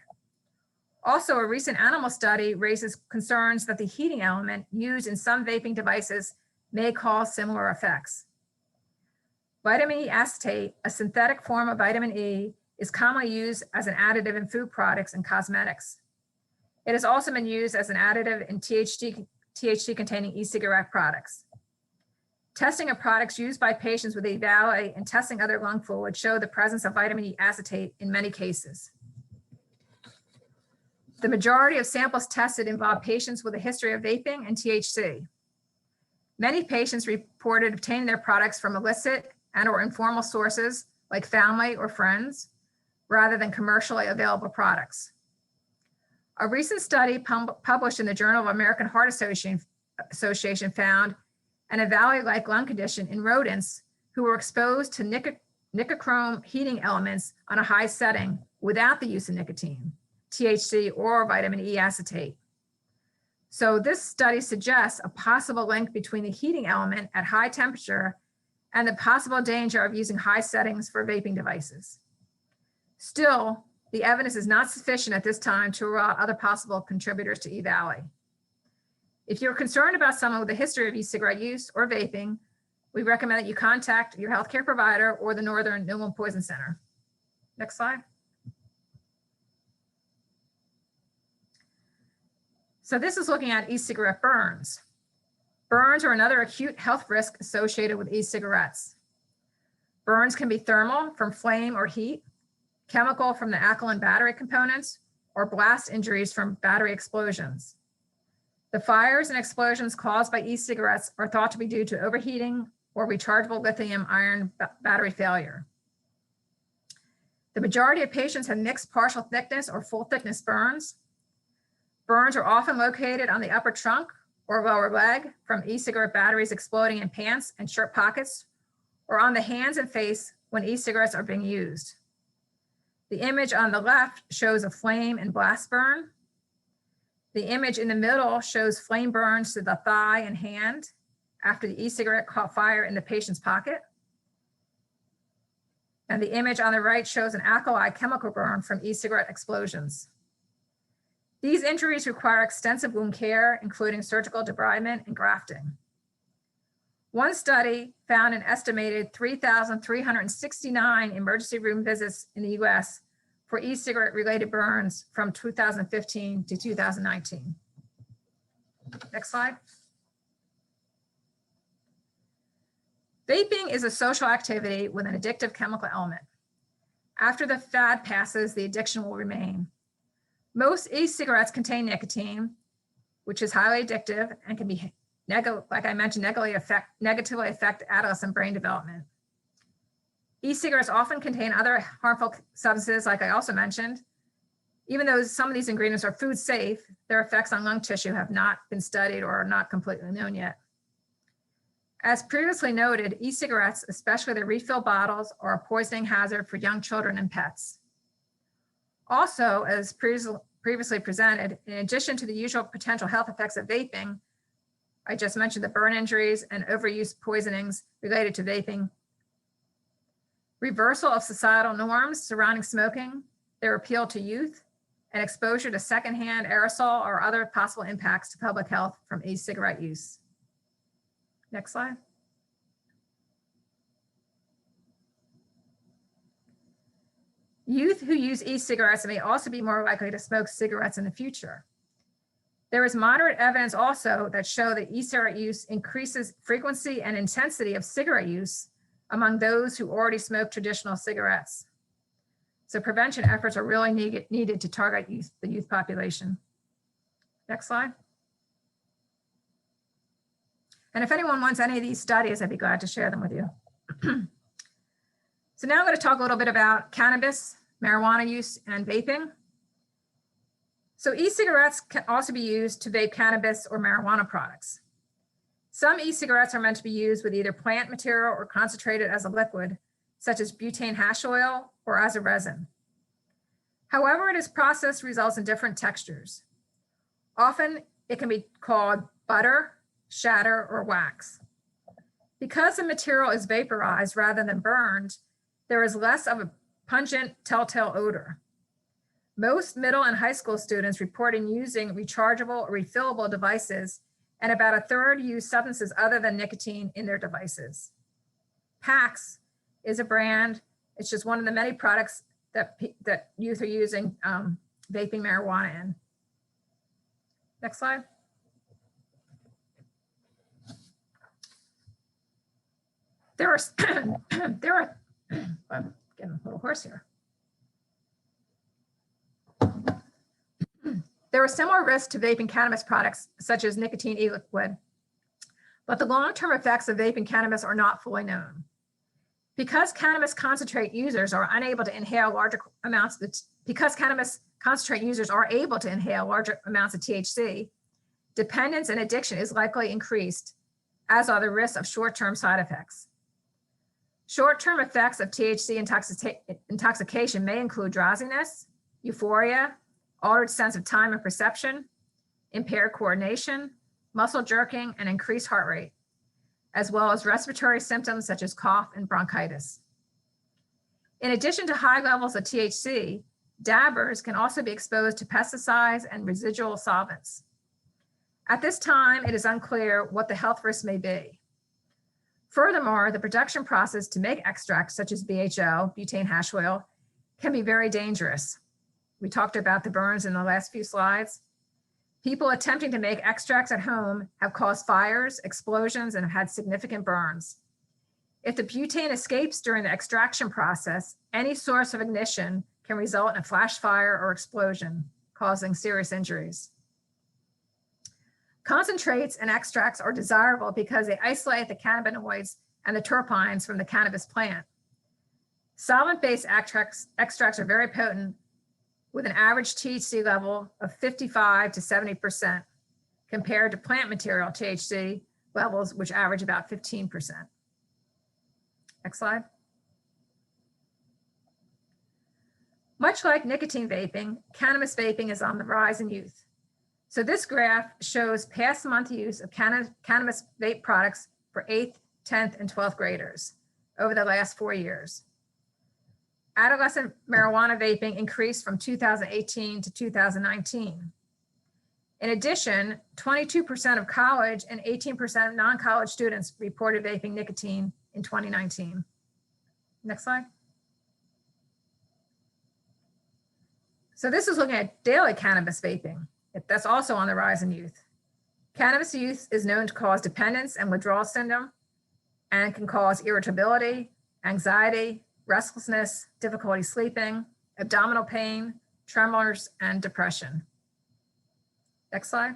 Also, a recent animal study raises concerns that the heating element used in some vaping devices may cause similar effects. Vitamin E acetate, a synthetic form of vitamin E, is commonly used as an additive in food products and cosmetics. It has also been used as an additive in THC containing e-cigarette products. Testing of products used by patients with EVALI and testing other lung fluid show the presence of vitamin E acetate in many cases. The majority of samples tested involve patients with a history of vaping and THC. Many patients reported obtaining their products from illicit and/or informal sources like family or friends, rather than commercially available products. A recent study published in the Journal of American Heart Association found an EVALI-like lung condition in rodents who were exposed to nicotine heating elements on a high setting without the use of nicotine, THC, or vitamin E acetate. So this study suggests a possible link between the heating element at high temperature and the possible danger of using high settings for vaping devices. Still, the evidence is not sufficient at this time to rule out other possible contributors to EVALI. If you're concerned about someone with a history of e-cigarette use or vaping, we recommend that you contact your healthcare provider or the Northern New England Poison Center. Next slide. So this is looking at e-cigarette burns. Burns are another acute health risk associated with e-cigarettes. Burns can be thermal from flame or heat, chemical from the alkaline battery components, or blast injuries from battery explosions. The fires and explosions caused by e-cigarettes are thought to be due to overheating or rechargeable lithium-ion battery failure. The majority of patients have mixed partial thickness or full thickness burns. Burns are often located on the upper trunk or lower leg from e-cigarette batteries exploding in pants and shirt pockets, or on the hands and face when e-cigarettes are being used. The image on the left shows a flame and blast burn. The image in the middle shows flame burns to the thigh and hand after the e-cigarette caught fire in the patient's pocket. And the image on the right shows an alkali chemical burn from e-cigarette explosions. These injuries require extensive wound care, including surgical debridement and grafting. One study found an estimated 3,369 emergency room visits in the US for e-cigarette related burns from 2015 to 2019. Next slide. Vaping is a social activity with an addictive chemical element. After the fad passes, the addiction will remain. Most e-cigarettes contain nicotine, which is highly addictive and can be, like I mentioned, negatively affect adolescent brain development. E-cigarettes often contain other harmful substances, like I also mentioned. Even though some of these ingredients are food safe, their effects on lung tissue have not been studied or are not completely known yet. As previously noted, e-cigarettes, especially the refill bottles, are a poisoning hazard for young children and pets. Also, as previously presented, in addition to the usual potential health effects of vaping, I just mentioned the burn injuries and overuse poisonings related to vaping, reversal of societal norms surrounding smoking, their appeal to youth, and exposure to secondhand aerosol or other possible impacts to public health from e-cigarette use. Next slide. Youth who use e-cigarettes may also be more likely to smoke cigarettes in the future. There is moderate evidence also that show that e-cigarette use increases frequency and intensity of cigarette use among those who already smoke traditional cigarettes. So prevention efforts are really needed to target the youth population. Next slide. And if anyone wants any of these studies, I'd be glad to share them with you. So now I'm going to talk a little bit about cannabis, marijuana use, and vaping. So e-cigarettes can also be used to vape cannabis or marijuana products. Some e-cigarettes are meant to be used with either plant material or concentrated as a liquid, such as butane hash oil or as a resin. However it is processed results in different textures. Often it can be called butter, shatter, or wax. Because the material is vaporized rather than burned, there is less of a pungent telltale odor. Most middle and high school students reporting using rechargeable or refillable devices, and about a third use substances other than nicotine in their devices. PAX is a brand. It's just one of the many products that youth are using vaping marijuana in. Next slide. I'm getting a little hoarse here. There are similar risks to vaping cannabis products, such as nicotine e-liquid, but the long-term effects of vaping cannabis are not fully known. Because cannabis concentrate users are able to inhale larger amounts of THC, dependence and addiction is likely increased, as are the risks of short-term side effects. Short-term effects of THC intoxication may include drowsiness, euphoria, altered sense of time and perception, impaired coordination, muscle jerking, and increased heart rate, as well as respiratory symptoms such as cough and bronchitis. In addition to high levels of THC, dabbers can also be exposed to pesticides and residual solvents. At this time, it is unclear what the health risks may be. Furthermore, the production process to make extracts such as BHO, butane hash oil, can be very dangerous. We talked about the burns in the last few slides. People attempting to make extracts at home have caused fires, explosions, and have had significant burns. If the butane escapes during the extraction process, any source of ignition can result in a flash fire or explosion, causing serious injuries. Concentrates and extracts are desirable because they isolate the cannabinoids and the terpenes from the cannabis plant. Solvent-based extracts are very potent, with an average THC level of 55 to 70%, compared to plant material THC levels, which average about 15%. Next slide. Much like nicotine vaping, cannabis vaping is on the rise in youth. So this graph shows past month use of cannabis vape products for 8th, 10th, and 12th graders over the last 4 years. Adolescent marijuana vaping increased from 2018 to 2019. In addition, 22% of college and 18% of non-college students reported vaping nicotine in 2019. Next slide. So this is looking at daily cannabis vaping. That's also on the rise in youth. Cannabis use is known to cause dependence and withdrawal syndrome, and can cause irritability, anxiety, restlessness, difficulty sleeping, abdominal pain, tremors, and depression. Next slide.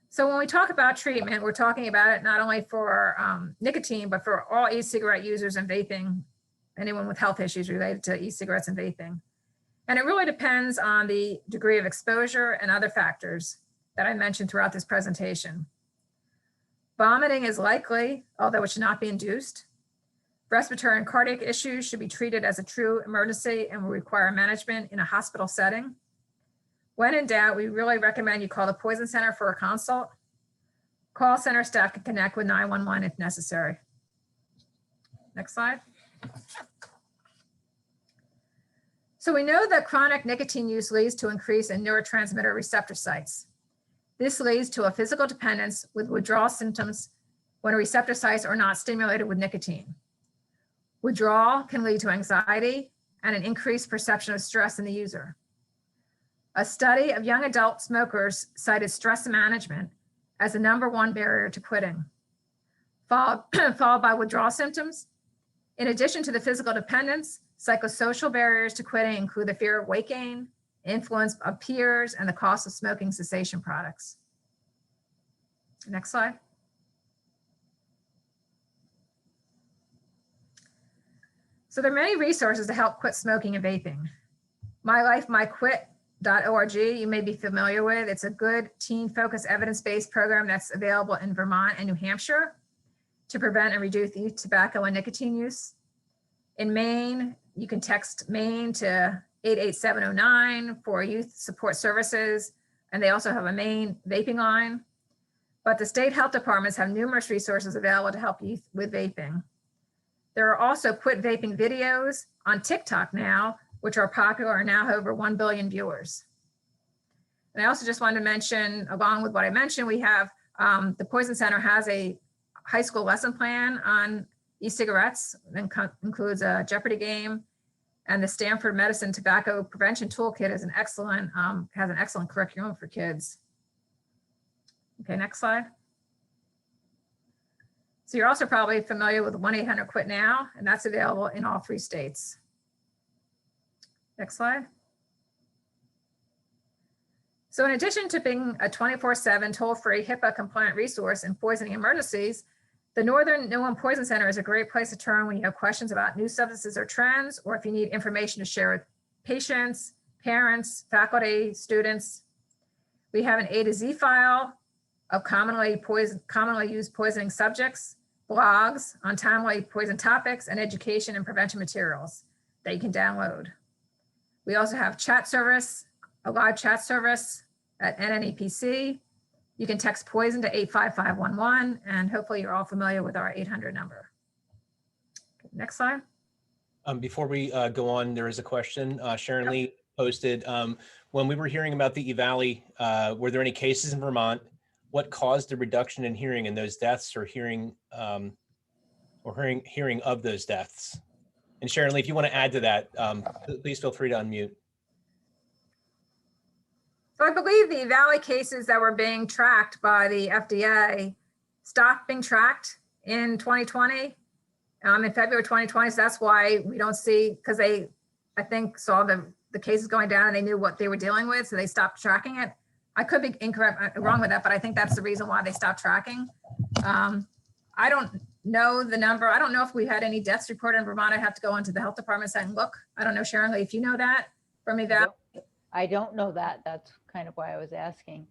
So when we talk about treatment, we're talking about it not only for nicotine, but for all e-cigarette users and vaping, anyone with health issues related to e-cigarettes and vaping. And it really depends on the degree of exposure and other factors that I mentioned throughout this presentation. Vomiting is likely, although it should not be induced. Respiratory and cardiac issues should be treated as a true emergency and will require management in a hospital setting. When in doubt, we really recommend you call the Poison Center for a consult. Call center staff can connect with 911 if necessary. Next slide. So we know that chronic nicotine use leads to increase in neurotransmitter receptor sites. This leads to a physical dependence with withdrawal symptoms when receptor sites are not stimulated with nicotine. Withdrawal can lead to anxiety and an increased perception of stress in the user. A study of young adult smokers cited stress management as the #1 barrier to quitting, followed by withdrawal symptoms. In addition to the physical dependence, psychosocial barriers to quitting include the fear of weight gain, influence of peers, and the cost of smoking cessation products. Next slide. So there are many resources to help quit smoking and vaping. MyLifeMyQuit.org, you may be familiar with. It's a good teen-focused evidence-based program that's available in Vermont and New Hampshire to prevent and reduce youth tobacco and nicotine use. In Maine, you can text Maine to 88709 for youth support services, and they also have a Maine vaping line. But the state health departments have numerous resources available to help youth with vaping. There are also quit vaping videos on TikTok now, which are popular and now have over 1 billion viewers. And I also just wanted to mention, along with what I mentioned, we have the Poison Center has a high school lesson plan on e-cigarettes, and includes a Jeopardy game, and the Stanford Medicine Tobacco Prevention Toolkit is has an excellent curriculum for kids. Okay, next slide. So you're also probably familiar with 1-800-QUIT-NOW, and that's available in all 3 states. Next slide. So in addition to being a 24/7 toll-free HIPAA compliant resource in poisoning emergencies, the Northern New England Poison Center is a great place to turn when you have questions about new substances or trends, or if you need information to share with patients, parents, faculty, students. We have an A to Z file of commonly used poisoning subjects, blogs on timely poison topics, and education and prevention materials that you can download. We also have chat service, a live chat service at NNEPC. You can text poison to 85511, and hopefully you're all familiar with our 800 number. Next slide. Before we go on, there is a question. Sharon Lee posted, when we were hearing about the eValley, were there any cases in Vermont? What caused the reduction in hearing in those deaths, or hearing of those deaths? And Sharon Lee, if you want to add to that, please feel free to unmute. So I believe the eValley cases that were being tracked by the FDA stopped being tracked in 2020, in February 2020. So that's why we don't see, because they, I think, saw the cases going down and they knew what they were dealing with, so they stopped tracking it. I could be wrong with that, but I think that's the reason why they stopped tracking. I don't know the number. I don't know if we had any deaths reported in Vermont. I have to go into the health department site and look. I don't know, Sharon Lee, if you know that from eValley. I don't know that. That's kind of why I was asking.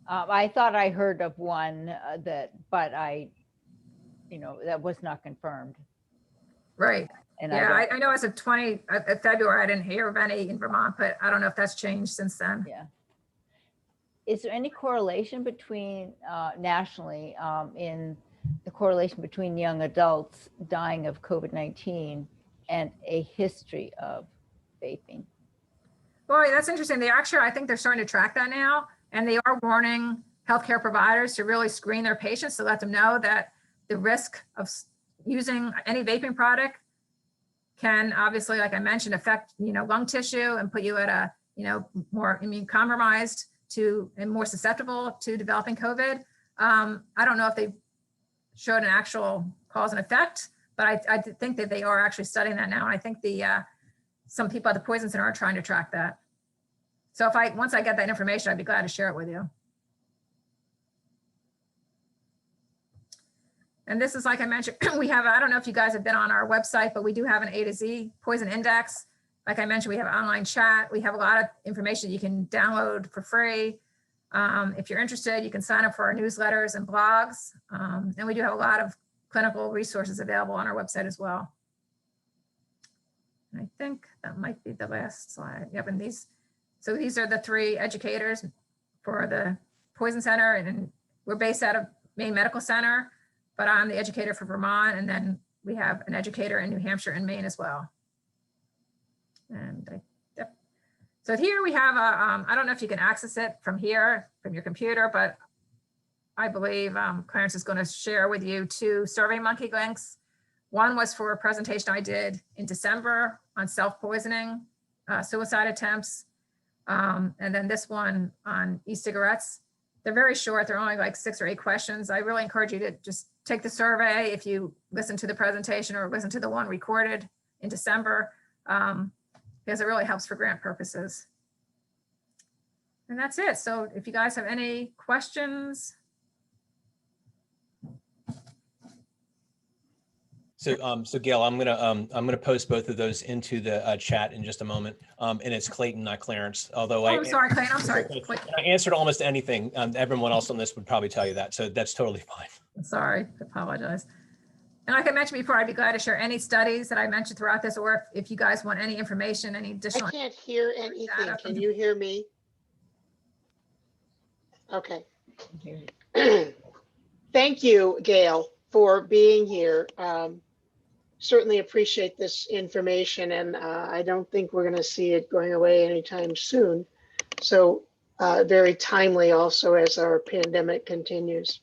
I thought I heard of one but that was not confirmed. Right. And yeah, I know as of February, I didn't hear of any in Vermont, but I don't know if that's changed since then. Yeah. Is there any correlation between nationally in the correlation between young adults dying of COVID-19 and a history of vaping? Boy, that's interesting. I think they're starting to track that now, and they are warning healthcare providers to really screen their patients to let them know that the risk of using any vaping product can obviously, like I mentioned, affect lung tissue and put you at a more immune compromised and more susceptible to developing COVID. I don't know if they showed an actual cause and effect, but I think that they are actually studying that now. And I think some people at the Poison Center are trying to track that. So once I get that information, I'd be glad to share it with you. And this is, like I mentioned, we have, I don't know if you guys have been on our website, but we do have an A to Z poison index. Like I mentioned, we have online chat. We have a lot of information you can download for free. If you're interested, you can sign up for our newsletters and blogs. And we do have a lot of clinical resources available on our website as well. And I think that might be the last slide. Yep, and these are the 3 educators for the Poison Center, and we're based out of Maine Medical Center, but I'm the educator for Vermont, and then we have an educator in New Hampshire and Maine as well. And yep. So here we have a, I don't know if you can access it from here, from your computer, but I believe Clarence is going to share with you 2 SurveyMonkey links. One was for a presentation I did in December on self-poisoning, suicide attempts. And then this one on e-cigarettes. They're very short. They're only like 6 or 8 questions. I really encourage you to just take the survey if you listen to the presentation or listen to the one recorded in December, because it really helps for grant purposes. And that's it. So if you guys have any questions. So Gayle, I'm gonna post both of those into the chat in just a moment. And it's Clayton, not Clarence. Although I'm sorry, Clayton. I'm sorry. I answered almost anything. Everyone else on this would probably tell you that, so that's totally fine. I'm sorry. I apologize. And like I mentioned before, I'd be glad to share any studies that I mentioned throughout this, or if you guys want any information, any additional. I can't hear anything. Can you hear me? Okay. Thank you, Gayle, for being here. Certainly appreciate this information, and I don't think we're going to see it going away anytime soon. So very timely also as our pandemic continues.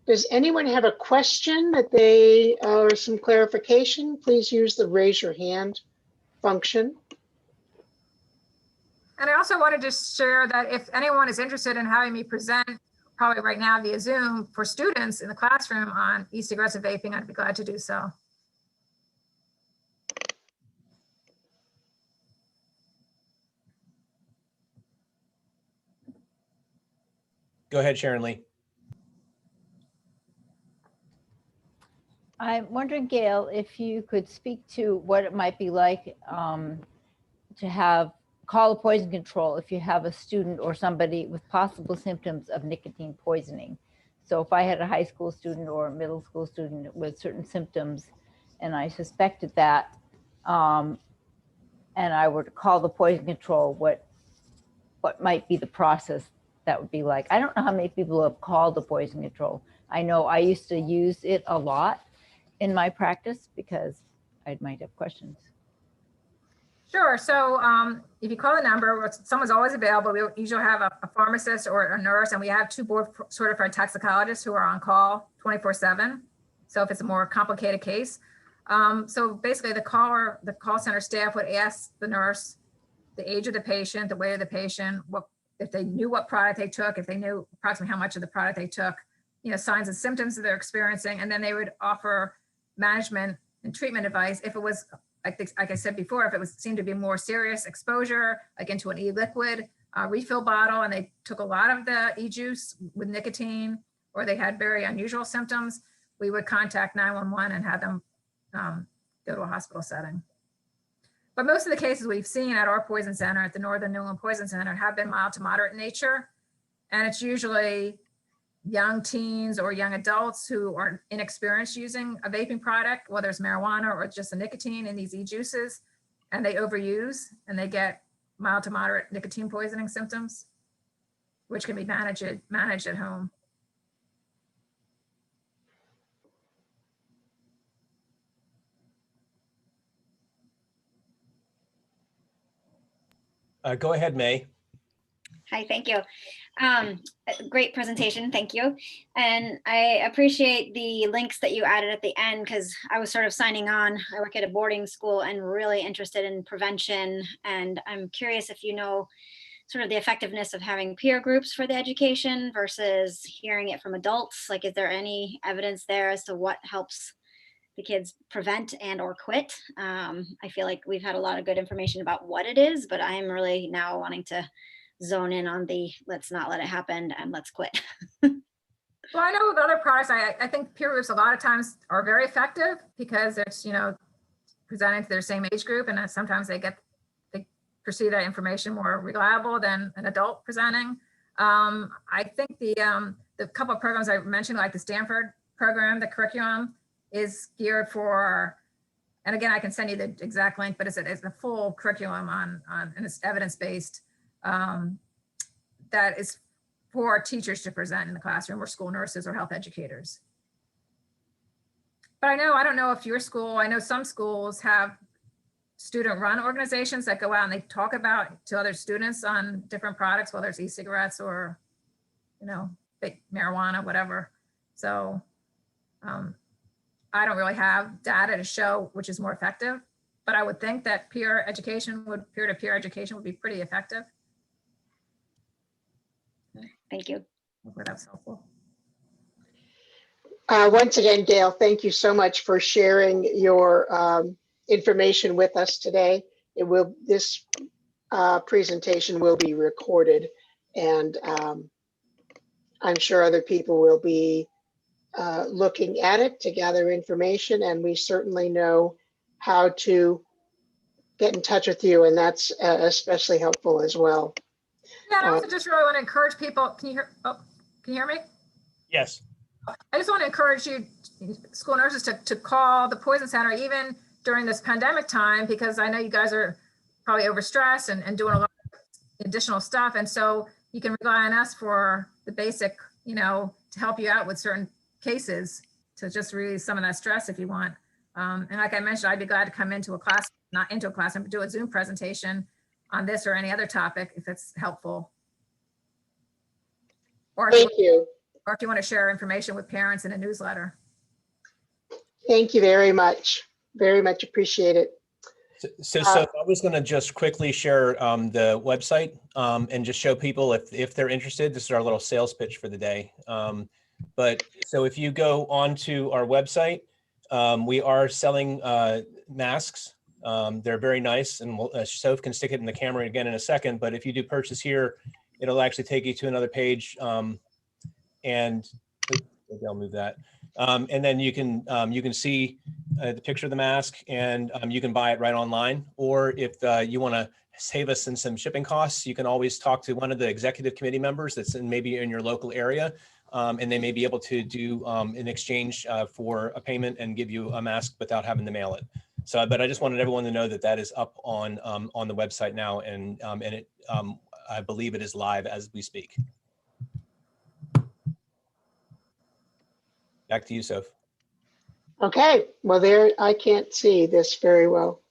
Does anyone have a question that they or some clarification? Please use the raise your hand function. And I also wanted to share that if anyone is interested in having me present, probably right now via Zoom, for students in the classroom on e-cigarettes and vaping, I'd be glad to do so. Go ahead, Sharon Lee. I'm wondering, Gayle, if you could speak to what it might be like to have call a poison control if you have a student or somebody with possible symptoms of nicotine poisoning. So if I had a high school student or a middle school student with certain symptoms and I suspected that, and I were to call the poison control, what might be the process that would be like? I don't know how many people have called the poison control. I know I used to use it a lot in my practice because I might have questions. Sure. So if you call the number, someone's always available. We usually have a pharmacist or a nurse, and we have 2 board certified toxicologists who are on call 24/7. So if it's a more complicated case. So basically the call center staff would ask the nurse the age of the patient, the weight of the patient, if they knew what product they took, if they knew approximately how much of the product they took, signs and symptoms that they're experiencing, and then they would offer management and treatment advice if it was, like I said before, if it seemed to be more serious exposure, like into an e-liquid refill bottle, and they took a lot of the e-juice with nicotine, or they had very unusual symptoms, we would contact 911 and have them go to a hospital setting. But most of the cases we've seen at our poison center, at the Northern New England Poison Center, have been mild to moderate in nature. And it's usually young teens or young adults who are inexperienced using a vaping product, whether it's marijuana or just the nicotine in these e-juices, and they overuse and they get mild to moderate nicotine poisoning symptoms, which can be managed at home. Go ahead, May. Hi, thank you. Great presentation, thank you. And I appreciate the links that you added at the end, because I was sort of signing on. I work at a boarding school and really interested in prevention. And I'm curious if you know sort of the effectiveness of having peer groups for the education versus hearing it from adults. Like, is there any evidence there as to what helps the kids prevent and or quit? I feel like we've had a lot of good information about what it is, but I'm really now wanting to zone in on the let's not let it happen and let's quit. Well, I know with other products, I think peer groups a lot of times are very effective because it's, presenting to their same age group, and sometimes they perceive that information more reliable than an adult presenting. I think the couple of programs I mentioned, like the Stanford program, the curriculum is geared for, and again, I can send you the exact link, but it's a full curriculum and it's evidence-based, that is for teachers to present in the classroom, or school nurses or health educators. But I don't know if your school, I know some schools have student-run organizations that go out and they talk about to other students on different products, whether it's e-cigarettes or, big marijuana, whatever. So I don't really have data to show which is more effective, but I would think that peer-to-peer education would be pretty effective. Thank you. Hopefully that's helpful. Once again, Gayle, thank you so much for sharing your information with us today. This presentation will be recorded, and I'm sure other people will be looking at it to gather information, and we certainly know how to get in touch with you, and that's especially helpful as well. Yeah, and I also just really want to encourage people. Can you hear me? Yes. I just want to encourage you, school nurses, to call the Poison Center even during this pandemic time, because I know you guys are probably overstressed and doing a lot of additional stuff. And so you can rely on us for the basic, to help you out with certain cases, to just release some of that stress if you want. And like I mentioned, I'd be glad to come into a class, not into a classroom, but do a Zoom presentation on this or any other topic if it's helpful. Or Thank you. Or if you want to share information with parents in a newsletter. Thank you very much. Very much appreciate it. So I was going to just quickly share the website and just show people if they're interested. This is our little sales pitch for the day. But so if you go onto our website, we are selling masks. They're very nice, and Soph can stick it in the camera again in a second. But if you do purchase here, it'll actually take you to another page. And maybe I'll move that. And then you can see the picture of the mask, and you can buy it right online. Or if you want to save us in some shipping costs, you can always talk to one of the executive committee members that's maybe in your local area, and they may be able to do an exchange for a payment and give you a mask without having to mail it. So, but I just wanted everyone to know that that is up on the website now, and it I believe it is live as we speak. Back to you, Soph. Okay, well there, I can't see this very well.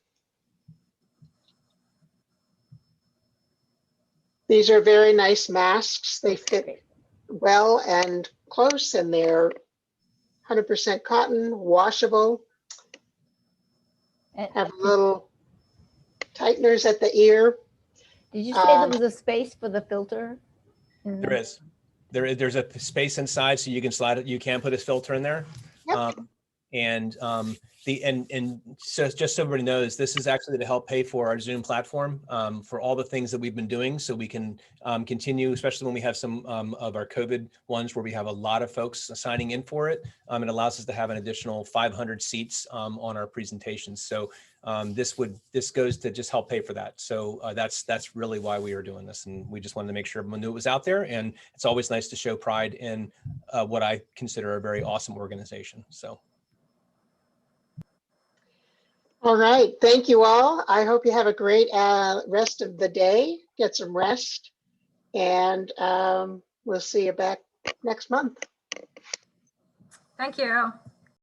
These are very nice masks. They fit well and close, and they're 100% cotton, washable. Have little tighteners at the ear. Did you say there was a space for the filter? There is. There's a space inside, so you can slide it. You can put a filter in there. Yep. And so just so everybody knows, this is actually to help pay for our Zoom platform for all the things that we've been doing, so we can continue, especially when we have some of our COVID ones where we have a lot of folks signing in for it. It allows us to have an additional 500 seats on our presentations. So this goes to just help pay for that. So that's really why we are doing this, and we just wanted to make sure everyone knew it was out there. And it's always nice to show pride in what I consider a very awesome organization. So. All right, thank you all. I hope you have a great rest of the day. Get some rest, and we'll see you back next month. Thank you.